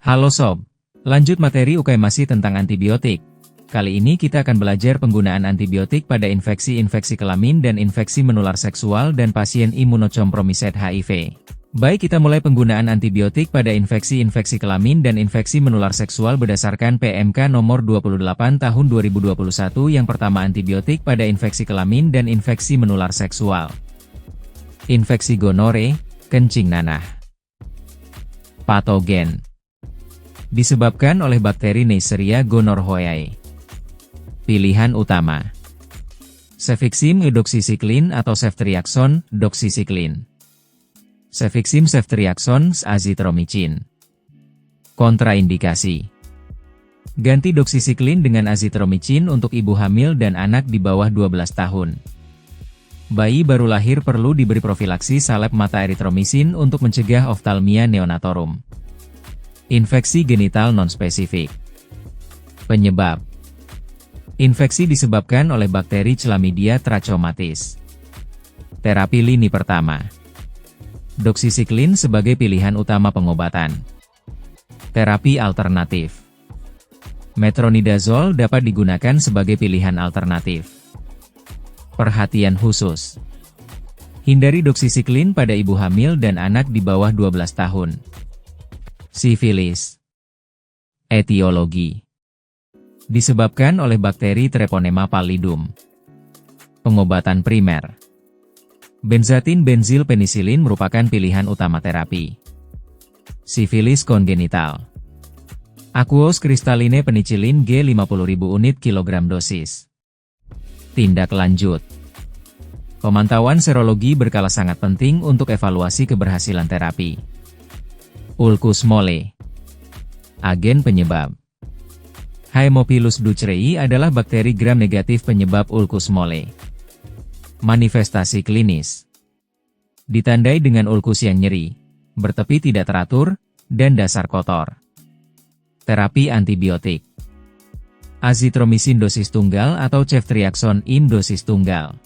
Halo Sob, lanjut materi UKM tentang antibiotik. Kali ini kita akan belajar penggunaan antibiotik pada infeksi-infeksi kelamin dan infeksi menular seksual dan pasien imunocompromised HIV. Baik, kita mulai penggunaan antibiotik pada infeksi-infeksi kelamin dan infeksi menular seksual berdasarkan PMK nomor 28 tahun 2021. Yang pertama, antibiotik pada infeksi kelamin dan infeksi menular seksual. Infeksi gonore, kencing nanah. Patogen. Disebabkan oleh bakteri Neisseria gonorrhoeae. Pilihan utama: Cefixime doxycycline atau ceftriaxone, doxycycline. Cefixime ceftriaxone, azithromycin. Kontraindikasi: ganti doxycycline dengan azithromycin untuk ibu hamil dan anak di bawah 12 tahun. Bayi baru lahir perlu diberi profilaksi salep mata erythromycin untuk mencegah oftalmia neonatorum. Infeksi genital nonspesifik. Penyebab: infeksi disebabkan oleh bakteri Chlamydia trachomatis. Terapi lini pertama: doxycycline sebagai pilihan utama pengobatan. Terapi alternatif: metronidazole dapat digunakan sebagai pilihan alternatif. Perhatian khusus: hindari doxycycline pada ibu hamil dan anak di bawah 12 tahun. Sifilis. Etiologi: disebabkan oleh bakteri Treponema pallidum. Pengobatan primer: benzatin benzil penisilin merupakan pilihan utama terapi. Sifilis kongenital: aqueous crystalline penicillin G 50.000 unit kilogram dosis. Tindak lanjut: pemantauan serologi berkala sangat penting untuk evaluasi keberhasilan terapi. Ulcus mole. Agen penyebab: Haemophilus ducreyi adalah bakteri gram-negatif penyebab ulcus mole. Manifestasi klinis: ditandai dengan ulkus yang nyeri, bertepi tidak teratur, dan dasar kotor. Terapi antibiotik: azithromycin dosis tunggal atau ceftriaxone IM dosis tunggal.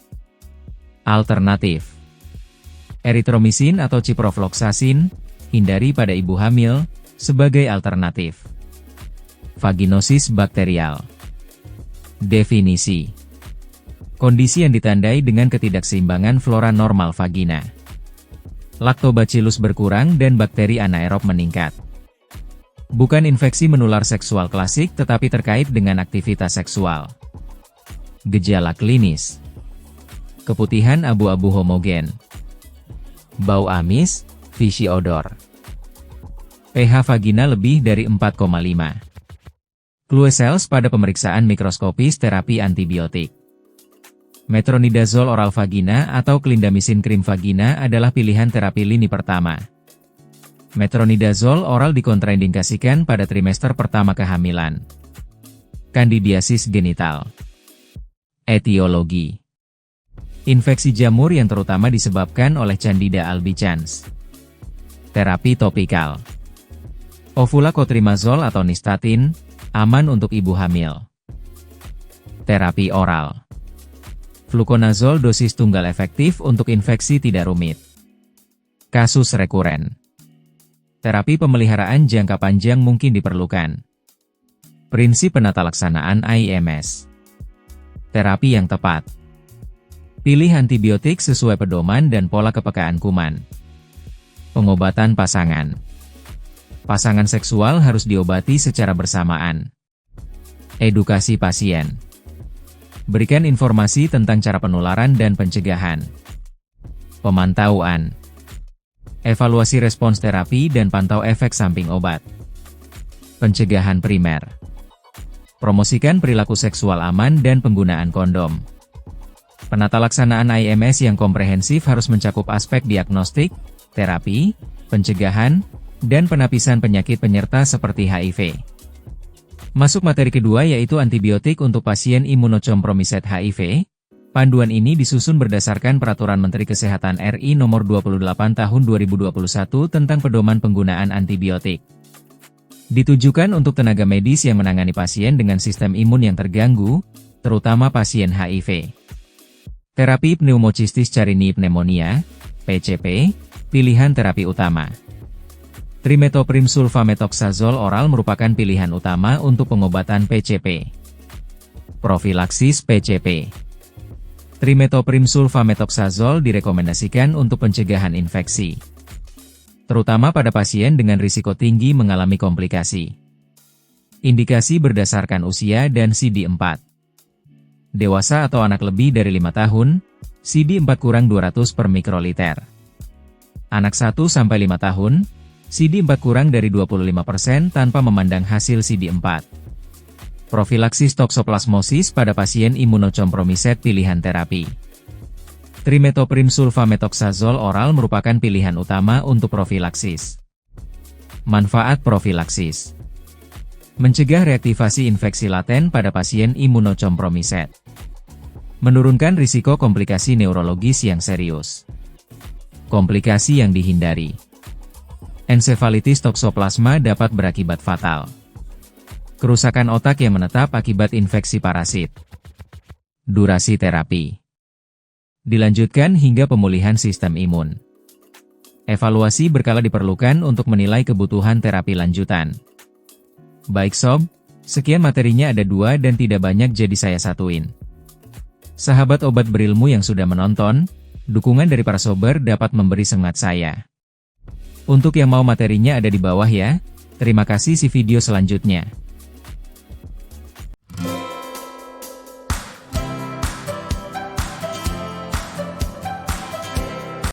Alternatif: erythromycin atau ciprofloxacin, hindari pada ibu hamil, sebagai alternatif. Vaginosis bakterial. Definisi: kondisi yang ditandai dengan ketidakseimbangan flora normal vagina. Lactobacillus berkurang dan bakteri anaerob meningkat. Bukan infeksi menular seksual klasik tetapi terkait dengan aktivitas seksual. Gejala klinis: keputihan abu-abu homogen, bau amis, fishy odor, pH vagina lebih dari 4,5. Clue cells pada pemeriksaan mikroskopis terapi antibiotik. Metronidazole oral vagina atau clindamycin krim vagina adalah pilihan terapi lini pertama. Metronidazole oral dikontraindikasikan pada trimester pertama kehamilan. Kandidiasis genital. Etiologi: infeksi jamur yang terutama disebabkan oleh Candida albicans. Terapi topikal: ofulacotrimazole atau nystatin, aman untuk ibu hamil. Terapi oral: fluconazole dosis tunggal efektif untuk infeksi tidak rumit. Kasus rekuren: terapi pemeliharaan jangka panjang mungkin diperlukan. Prinsip penata laksanaan IMS. Terapi yang tepat: pilih antibiotik sesuai pedoman dan pola kepekaan kuman. Pengobatan pasangan: pasangan seksual harus diobati secara bersamaan. Edukasi pasien: berikan informasi tentang cara penularan dan pencegahan. Pemantauan: evaluasi respons terapi dan pantau efek samping obat. Pencegahan primer: promosikan perilaku seksual aman dan penggunaan kondom. Penata laksanaan IMS yang komprehensif harus mencakup aspek diagnostik, terapi, pencegahan, dan penapisan penyakit penyerta seperti HIV. Masuk materi kedua yaitu antibiotik untuk pasien imunocompromised HIV. Panduan ini disusun berdasarkan Peraturan Menteri Kesehatan RI Nomor 28 Tahun 2021 tentang pedoman penggunaan antibiotik. Ditujukan untuk tenaga medis yang menangani pasien dengan sistem imun yang terganggu, terutama pasien HIV. Terapi pneumocystis carinii pneumonia, PCP, pilihan terapi utama. Trimetoprim sulfamethoxazole oral merupakan pilihan utama untuk pengobatan PCP. Profilaksis PCP. Trimetoprim sulfamethoxazole direkomendasikan untuk pencegahan infeksi, terutama pada pasien dengan risiko tinggi mengalami komplikasi. Indikasi berdasarkan usia dan CD4. Dewasa atau anak lebih dari 5 tahun, CD4 kurang 200 per mikroliter. Anak 1-5 tahun, CD4 kurang dari 25% tanpa memandang hasil CD4. Profilaksis toksoplasmosis pada pasien imunocompromiset pilihan terapi. Trimetoprim sulfamethoxazole oral merupakan pilihan utama untuk profilaksis. Manfaat profilaksis: mencegah reaktivasi infeksi laten pada pasien imunocompromiset, menurunkan risiko komplikasi neurologis yang serius. Komplikasi yang dihindari: ensefalitis toksoplasma dapat berakibat fatal. Kerusakan otak yang menetap akibat infeksi parasit. Durasi terapi dilanjutkan hingga pemulihan sistem imun. Evaluasi berkala diperlukan untuk menilai kebutuhan terapi lanjutan. Baik sob, sekian materinya, ada 2 dan tidak banyak jadi saya satuin. Sahabat obat berilmu yang sudah menonton, dukungan dari para sober dapat memberi semangat saya. Untuk yang mau materinya ada di bawah ya. Terima kasih. See video selanjutnya.